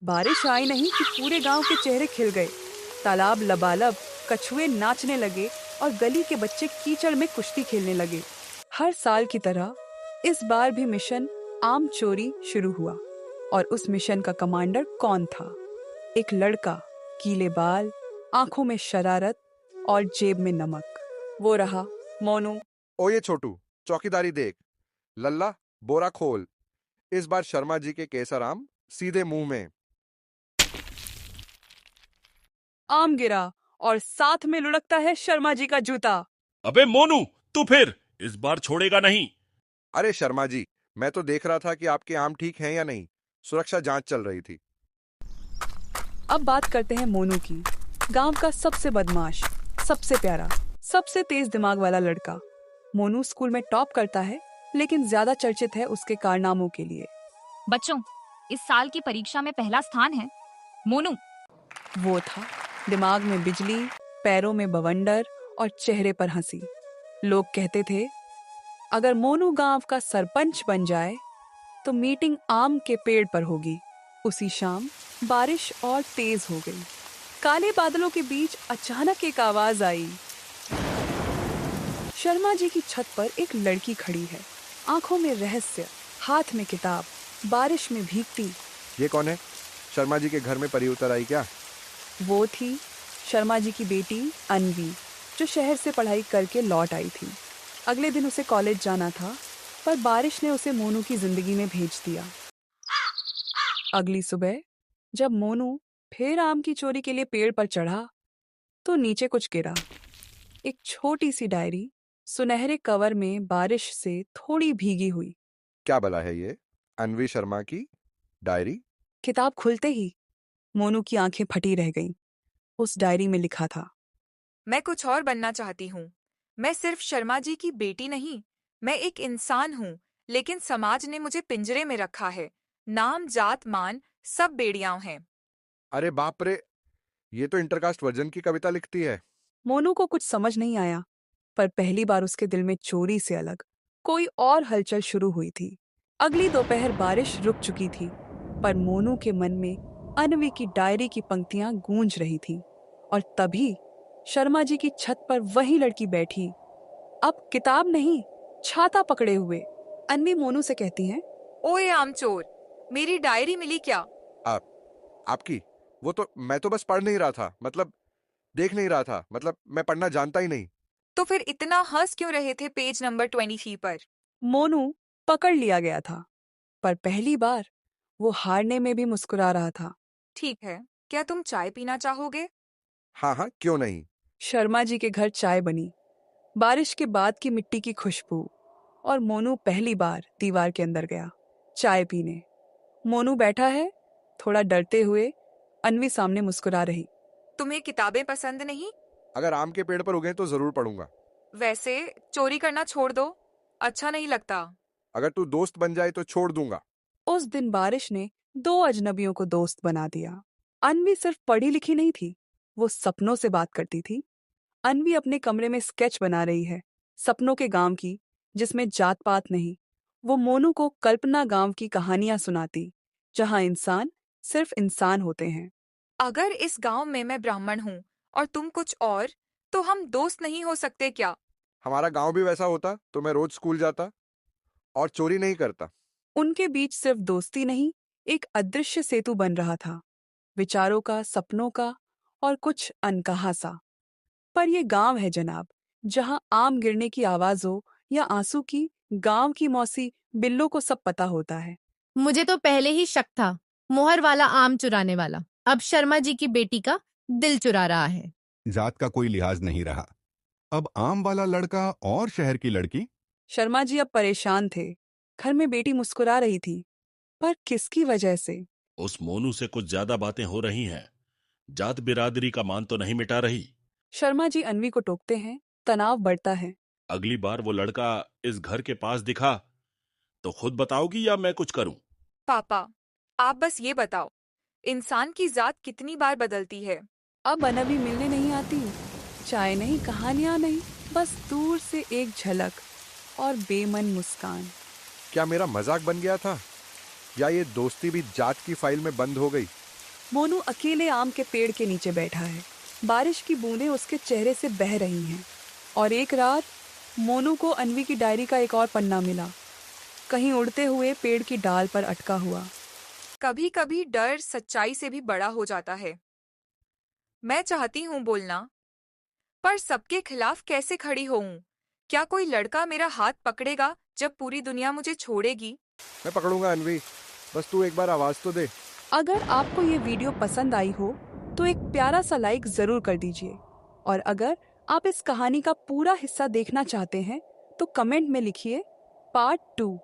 बारिश आई नहीं कि पूरे गांव के चेहरे खिल गए। तालाब लबालब, कछुए नाचने लगे और गली के बच्चे कीचड़ में कुश्ती खेलने लगे। हर साल की तरह इस बार भी मिशन आम चोरी शुरू हुआ। और उस मिशन का कमांडर कौन था? एक लड़का, गीले बाल, आंखों में शरारत और जेब में नमक। वो रहा मोनू। ओ ये छोटू, चौकीदारी देख। लल्ला, बोरा खोल। इस बार शर्मा जी के केसर आम सीधे मुंह में। आम गिरा और साथ में लुढ़कता है शर्मा जी का जूता। अबे मोनू, तू फिर इस बार छोड़ेगा नहीं। अरे शर्मा जी, मैं तो देख रहा था कि आपके आम ठीक हैं या नहीं। सुरक्षा जांच चल रही थी। अब बात करते हैं मोनू की। गांव का सबसे बदमाश, सबसे प्यारा, सबसे तेज दिमाग वाला लड़का। मोनू स्कूल में टॉप करता है, लेकिन ज्यादा चर्चित है उसके कारनामों के लिए। बच्चों, इस साल की परीक्षा में पहला स्थान है मोनू। वो था दिमाग में बिजली, पैरों में बवंडर और चेहरे पर हंसी। लोग कहते थे अगर मोनू गांव का सरपंच बन जाए तो मीटिंग आम के पेड़ पर होगी। उसी शाम बारिश और तेज हो गई। काले बादलों के बीच अचानक एक आवाज आई। शर्मा जी की छत पर एक लड़की खड़ी है, आंखों में रहस्य, हाथ में किताब, बारिश में भीगती। ये कौन है? शर्मा जी के घर में परी उतर आई क्या? वो थी शर्मा जी की बेटी अन्वी, जो शहर से पढ़ाई करके लौट आई थी। अगले दिन उसे कॉलेज जाना था, पर बारिश ने उसे मोनू की जिंदगी में भेज दिया। अगली सुबह जब मोनू फिर आम की चोरी के लिए पेड़ पर चढ़ा, तो नीचे कुछ गिरा। एक छोटी सी डायरी, सुनहरे कवर में बारिश से थोड़ी भीगी हुई। क्या भला है ये? अन्वी शर्मा की डायरी? किताब खुलते ही मोनू की आंखें फटी रह गईं। उस डायरी में लिखा था, मैं कुछ और बनना चाहती हूँ। मैं सिर्फ शर्मा जी की बेटी नहीं, मैं एक इंसान हूँ, लेकिन समाज ने मुझे पिंजरे में रखा है। नाम, जात, मान सब बेड़ियां हैं। अरे बाप रे, ये तो इंटरकास्ट वर्जन की कविता लिखती है। मोनू को कुछ समझ नहीं आया, पर पहली बार उसके दिल में चोरी से अलग कोई और हलचल शुरू हुई थी। अगली दोपहर बारिश रुक चुकी थी, पर मोनू के मन में अन्वी की डायरी की पंक्तियां गूंज रही थीं। और तभी शर्मा जी की छत पर वही लड़की बैठी, अब किताब नहीं, छाता पकड़े हुए। अन्वी मोनू से कहती है, ओए आमचोर, मेरी डायरी मिली क्या? आपकी? वो तो मैं तो बस पढ़ नहीं रहा था, मतलब देख नहीं रहा था, मतलब मैं पढ़ना जानता ही नहीं। तो फिर इतना हंस क्यों रहे थे पेज नंबर 23 पर? मोनू पकड़ लिया गया था, पर पहली बार वो हारने में भी मुस्कुरा रहा था। ठीक है, क्या तुम चाय पीना चाहोगे? हाँ हाँ, क्यों नहीं। शर्मा जी के घर चाय बनी, बारिश के बाद की मिट्टी की खुशबू, और मोनू पहली बार दीवार के अंदर गया चाय पीने। मोनू बैठा है, थोड़ा डरते हुए। अन्वी सामने मुस्कुरा रही। तुम्हें किताबें पसंद नहीं? अगर आम के पेड़ पर उगे तो जरूर पढ़ूंगा। वैसे चोरी करना छोड़ दो, अच्छा नहीं लगता। अगर तू दोस्त बन जाए तो छोड़ दूंगा। उस दिन बारिश ने दो अजनबियों को दोस्त बना दिया। अन्वी सिर्फ पढ़ी लिखी नहीं थी, वो सपनों से बात करती थी। अन्वी अपने कमरे में स्केच बना रही है, सपनों के गांव की, जिसमें जात पात नहीं। वो मोनू को कल्पना गांव की कहानियां सुनाती, जहां इंसान सिर्फ इंसान होते हैं। अगर इस गांव में मैं ब्राह्मण हूँ और तुम कुछ और, तो हम दोस्त नहीं हो सकते क्या? हमारा गांव भी वैसा होता तो मैं रोज स्कूल जाता और चोरी नहीं करता। उनके बीच सिर्फ दोस्ती नहीं, एक अदृश्य सेतु बन रहा था, विचारों का, सपनों का और कुछ अनकहा सा। पर ये गांव है जनाब, जहां आम गिरने की आवाज हो या आंसू की, गांव की मौसी बिल्लो को सब पता होता है। मुझे तो पहले ही शक था, मोहर वाला आम चुराने वाला अब शर्मा जी की बेटी का दिल चुरा रहा है। जात का कोई लिहाज नहीं रहा। अब आम वाला लड़का और शहर की लड़की। शर्मा जी अब परेशान थे। घर में बेटी मुस्कुरा रही थी, पर किसकी वजह से? उस मोनू से कुछ ज्यादा बातें हो रही हैं। जात बिरादरी का मान तो नहीं मिटा रही। शर्मा जी अन्वी को टोकते हैं, तनाव बढ़ता है। अगली बार वो लड़का इस घर के पास दिखा तो खुद बताओगी या मैं कुछ करूं? पापा, आप बस ये बताओ, इंसान की जात कितनी बार बदलती है? अब अन्वी मिलने नहीं आती, चाय नहीं, कहानियां नहीं, बस दूर से एक झलक और बेमन मुस्कान। क्या मेरा मजाक बन गया था, या ये दोस्ती भी जात की फाइल में बंद हो गई? मोनू अकेले आम के पेड़ के नीचे बैठा है। बारिश की बूंदें उसके चेहरे से बह रही हैं। और एक रात मोनू को अन्वी की डायरी का एक और पन्ना मिला, कहीं उड़ते हुए पेड़ की डाल पर अटका हुआ। कभी कभी डर सच्चाई से भी बड़ा हो जाता है। मैं चाहती हूँ बोलना, पर सबके खिलाफ कैसे खड़ी होऊं? क्या कोई लड़का मेरा हाथ पकड़ेगा जब पूरी दुनिया मुझे छोड़ेगी? मैं पकड़ूंगा अनवी, बस तू एक बार आवाज तो दे। अगर आपको ये वीडियो पसंद आई हो तो एक प्यारा सा लाइक जरूर कर दीजिए। और अगर आप इस कहानी का पूरा हिस्सा देखना चाहते हैं तो कमेंट में लिखिए पार्ट 2।